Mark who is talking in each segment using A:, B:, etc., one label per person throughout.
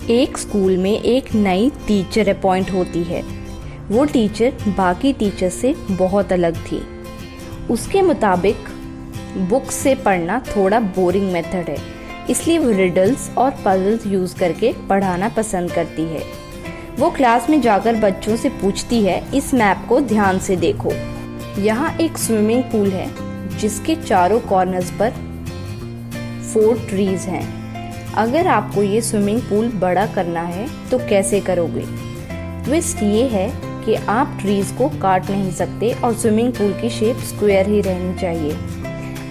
A: एक स्कूल में एक नई टीचर अपॉइंट होती है। वो टीचर बाकी टीचर से बहुत अलग थी। उसके मुताबिक बुक्स से पढ़ना थोड़ा बोरिंग मेथड है, इसलिए वो रिडल्स और पजल्स यूज़ करके पढ़ाना पसंद करती है। वो क्लास में जाकर बच्चों से पूछती है, इस मैप को ध्यान से देखो। यहाँ एक स्विमिंग पूल है जिसके चारों कॉर्नर्स पर 4 ट्रीज हैं। अगर आपको ये स्विमिंग पूल बड़ा करना है तो कैसे करोगे? ट्विस्ट ये है कि आप ट्रीज को काट नहीं सकते और स्विमिंग पूल की शेप स्क्वायर ही रहनी चाहिए।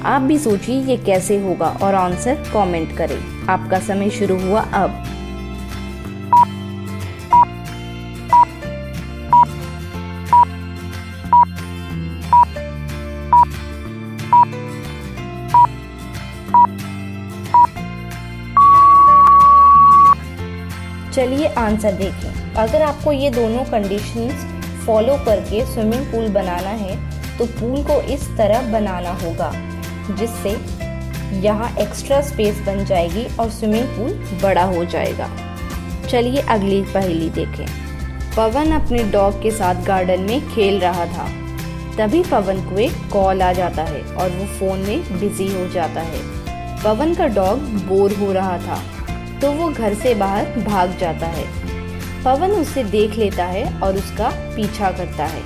A: आप भी सोचिए ये कैसे होगा और आंसर कमेंट करें। आपका समय शुरू हुआ अब। चलिए आंसर देखें। अगर आपको ये दोनों कंडीशंस फॉलो करके स्विमिंग पूल बनाना है तो पूल को इस तरह बनाना होगा जिससे यहाँ एक्स्ट्रा स्पेस बन जाएगी और स्विमिंग पूल बड़ा हो जाएगा। चलिए अगली पहेली देखें। पवन अपने डॉग के साथ गार्डन में खेल रहा था। तभी पवन को एक कॉल आ जाता है और वो फ़ोन में बिजी हो जाता है। पवन का डॉग बोर हो रहा था तो वो घर से बाहर भाग जाता है। पवन उसे देख लेता है और उसका पीछा करता है।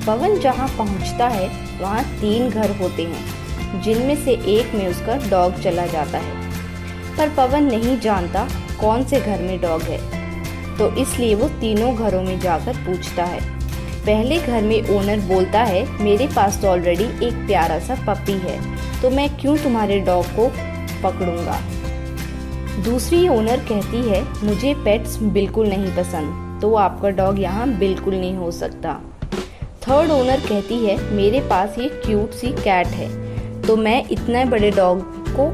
A: पवन जहाँ पहुँचता है वहाँ 3 घर होते हैं जिनमें से एक में उसका डॉग चला जाता है, पर पवन नहीं जानता कौन से घर में डॉग है, तो इसलिए वो तीनों घरों में जाकर पूछता है। पहले घर में ओनर बोलता है, मेरे पास तो ऑलरेडी एक प्यारा सा पपी है, तो मैं क्यों तुम्हारे डॉग को पकड़ूंगा। दूसरी ओनर कहती है, मुझे पेट्स बिल्कुल नहीं पसंद, तो आपका डॉग यहाँ बिल्कुल नहीं हो सकता। थर्ड ओनर कहती है, मेरे पास ये क्यूट सी कैट है, तो मैं इतने बड़े डॉग को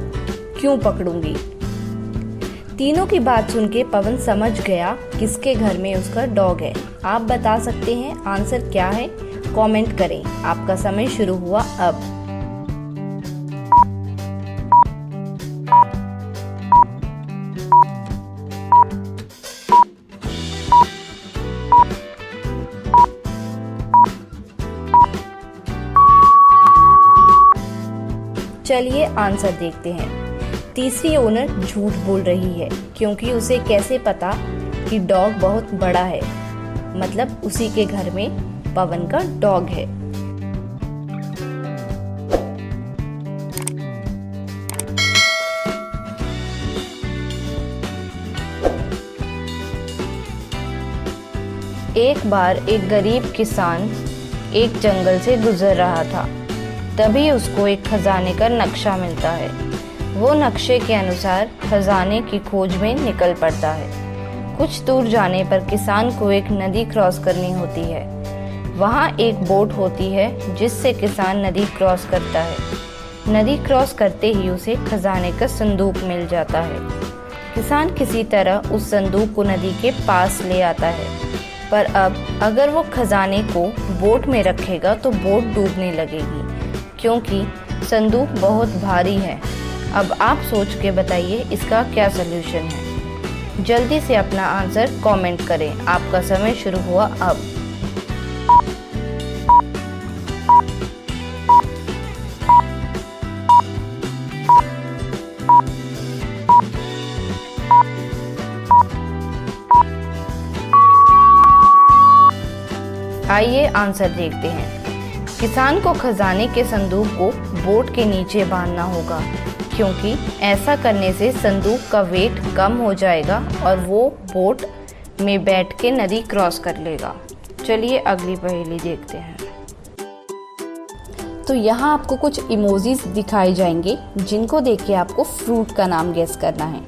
A: क्यों पकड़ूंगी। तीनों की बात सुन के पवन समझ गया किसके घर में उसका डॉग है। आप बता सकते हैं आंसर क्या है? कमेंट करें। आपका समय शुरू हुआ अब। चलिए आंसर देखते हैं। तीसरी ओनर झूठ बोल रही है क्योंकि उसे कैसे पता कि डॉग बहुत बड़ा है, मतलब उसी के घर में पवन का डॉग है। एक बार एक गरीब किसान एक जंगल से गुजर रहा था। तभी उसको एक खजाने का नक्शा मिलता है। वो नक्शे के अनुसार खजाने की खोज में निकल पड़ता है। कुछ दूर जाने पर किसान को एक नदी क्रॉस करनी होती है। वहाँ एक बोट होती है जिससे किसान नदी क्रॉस करता है। नदी क्रॉस करते ही उसे खजाने का संदूक मिल जाता है। किसान किसी तरह उस संदूक को नदी के पास ले आता है, पर अब अगर वो खजाने को बोट में रखेगा तो बोट डूबने लगेगी क्योंकि संदूक बहुत भारी है। अब आप सोच के बताइए इसका क्या सलूशन है। जल्दी से अपना आंसर कमेंट करें। आपका समय शुरू हुआ अब। आइए आंसर देखते हैं। किसान को खजाने के संदूक को बोट के नीचे बांधना होगा क्योंकि ऐसा करने से संदूक का वेट कम हो जाएगा और वो बोट में बैठ के नदी क्रॉस कर लेगा। चलिए अगली पहेली देखते हैं। तो यहाँ आपको कुछ इमोजीज दिखाए जाएंगे जिनको देख के आपको फ्रूट का नाम गेस करना है।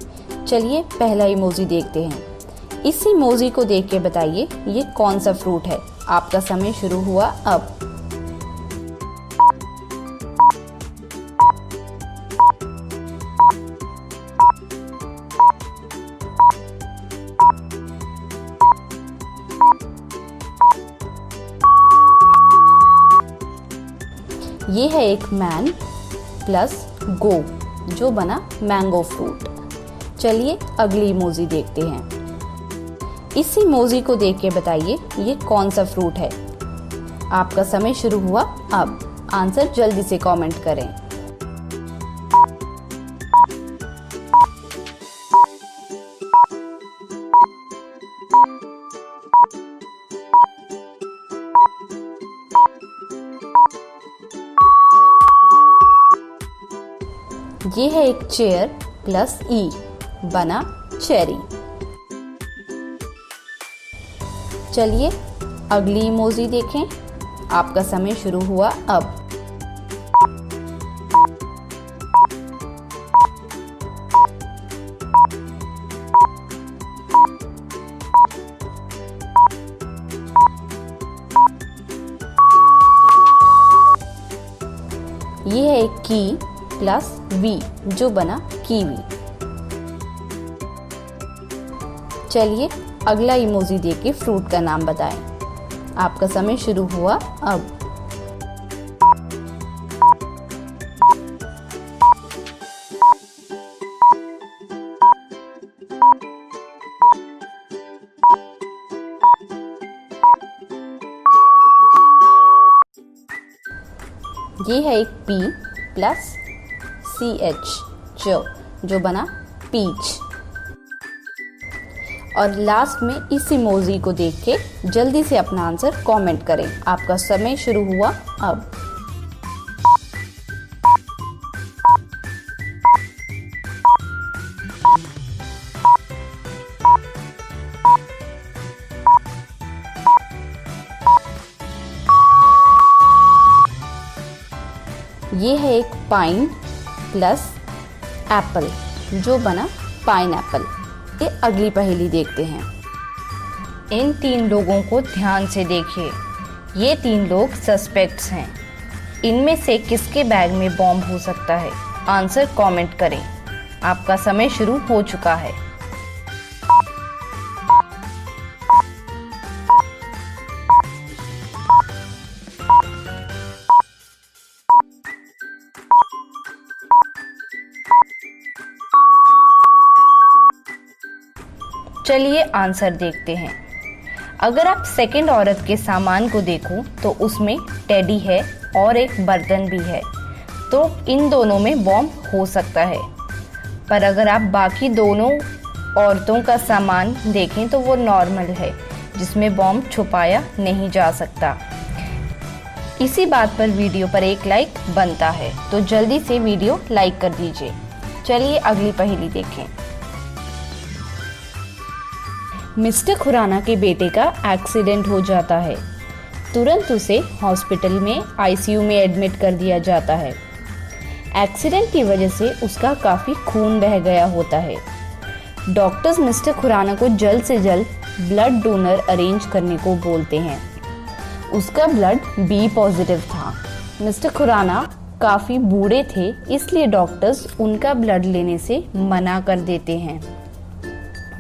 A: चलिए पहला इमोजी देखते हैं। इस इमोजी को देख के बताइए ये कौन सा फ्रूट है। आपका समय शुरू हुआ अब। ये है एक मैन प्लस गो जो बना मैंगो फ्रूट। चलिए अगली इमोजी देखते हैं। इस इमोजी को देख के बताइए ये कौन सा फ्रूट है। आपका समय शुरू हुआ अब। आंसर जल्दी से कमेंट करें। ये है एक चेयर प्लस ई बना चेरी। चलिए अगली इमोजी देखें। आपका समय शुरू हुआ अब। ये है एक की प्लस वी जो बना कीवी। चलिए अगला इमोजी देके फ्रूट का नाम बताएं। आपका समय शुरू हुआ अब। ये है एक पी प्लस सी एच जो बना पीच। और लास्ट में इस इमोजी को देख के जल्दी से अपना आंसर कमेंट करें। आपका समय शुरू हुआ अब। ये है एक पाइन प्लस एप्पल जो बना पाइनएप्पल। ये अगली पहेली देखते हैं। इन 3 लोगों को ध्यान से देखिए। ये 3 लोग सस्पेक्ट्स हैं। इनमें से किसके बैग में बॉम्ब हो सकता है? आंसर कमेंट करें। आपका समय शुरू हो चुका है। चलिए आंसर देखते हैं। अगर आप सेकंड औरत के सामान को देखो तो उसमें टेडी है और एक बर्तन भी है, तो इन दोनों में बॉम्ब हो सकता है। पर अगर आप बाकी दोनों औरतों का सामान देखें तो वो नॉर्मल है, जिसमें बॉम्ब छुपाया नहीं जा सकता। इसी बात पर वीडियो पर एक लाइक बनता है, तो जल्दी से वीडियो लाइक कर दीजिए। चलिए अगली पहेली देखें। मिस्टर खुराना के बेटे का एक्सीडेंट हो जाता है। तुरंत उसे हॉस्पिटल में आईसीयू में एडमिट कर दिया जाता है। एक्सीडेंट की वजह से उसका काफ़ी खून बह गया होता है। डॉक्टर्स मिस्टर खुराना को जल्द से जल्द ब्लड डोनर अरेंज करने को बोलते हैं। उसका ब्लड बी पॉजिटिव था। मिस्टर खुराना काफ़ी बूढ़े थे, इसलिए डॉक्टर्स उनका ब्लड लेने से मना कर देते हैं।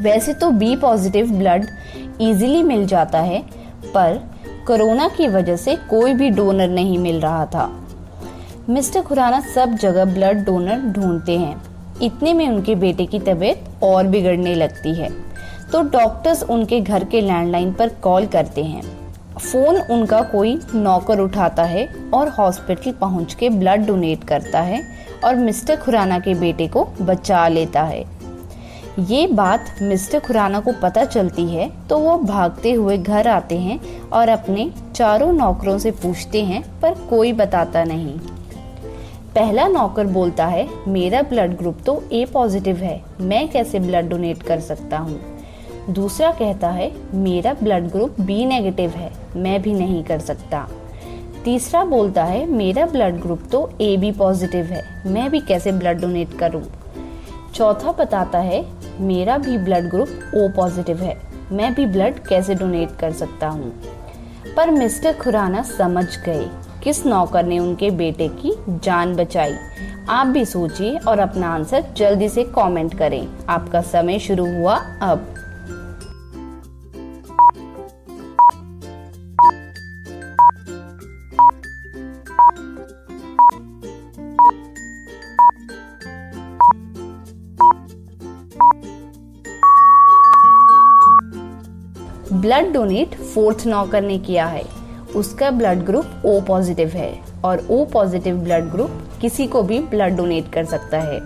A: वैसे तो बी पॉजिटिव ब्लड इजीली मिल जाता है, पर कोरोना की वजह से कोई भी डोनर नहीं मिल रहा था। मिस्टर खुराना सब जगह ब्लड डोनर ढूंढते हैं। इतने में उनके बेटे की तबीयत और बिगड़ने लगती है, तो डॉक्टर्स उनके घर के लैंडलाइन पर कॉल करते हैं। फ़ोन उनका कोई नौकर उठाता है और हॉस्पिटल पहुंच के ब्लड डोनेट करता है और मिस्टर खुराना के बेटे को बचा लेता है। ये बात मिस्टर खुराना को पता चलती है, तो वो भागते हुए घर आते हैं और अपने चारों नौकरों से पूछते हैं, पर कोई बताता नहीं। पहला नौकर बोलता है, मेरा ब्लड ग्रुप तो ए पॉजिटिव है, मैं कैसे ब्लड डोनेट कर सकता हूँ। दूसरा कहता है, मेरा ब्लड ग्रुप बी नेगेटिव है, मैं भी नहीं कर सकता। तीसरा बोलता है, मेरा ब्लड ग्रुप तो ए बी पॉजिटिव है, मैं भी कैसे ब्लड डोनेट करूँ। चौथा बताता है, मेरा भी ब्लड ग्रुप ओ पॉजिटिव है, मैं भी ब्लड कैसे डोनेट कर सकता हूँ। पर मिस्टर खुराना समझ गए किस नौकर ने उनके बेटे की जान बचाई। आप भी सोचिए और अपना आंसर जल्दी से कमेंट करें। आपका समय शुरू हुआ अब। ब्लड डोनेट 4th नौकर ने किया है। उसका ब्लड ग्रुप O पॉजिटिव है और O पॉजिटिव ब्लड ग्रुप किसी को भी ब्लड डोनेट कर सकता है।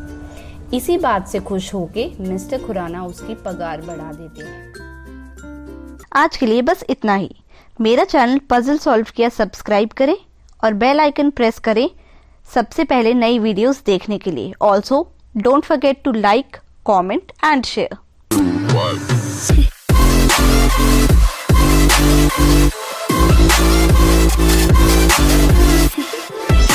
A: इसी बात से खुश होके मिस्टर खुराना उसकी पगार बढ़ा देते हैं।
B: आज के लिए बस इतना ही। मेरा चैनल पजल सॉल्व किया सब्सक्राइब करें और बेल आइकन प्रेस करें सबसे पहले नई वीडियोस देखने के लिए। Also don't forget to like, comment and share.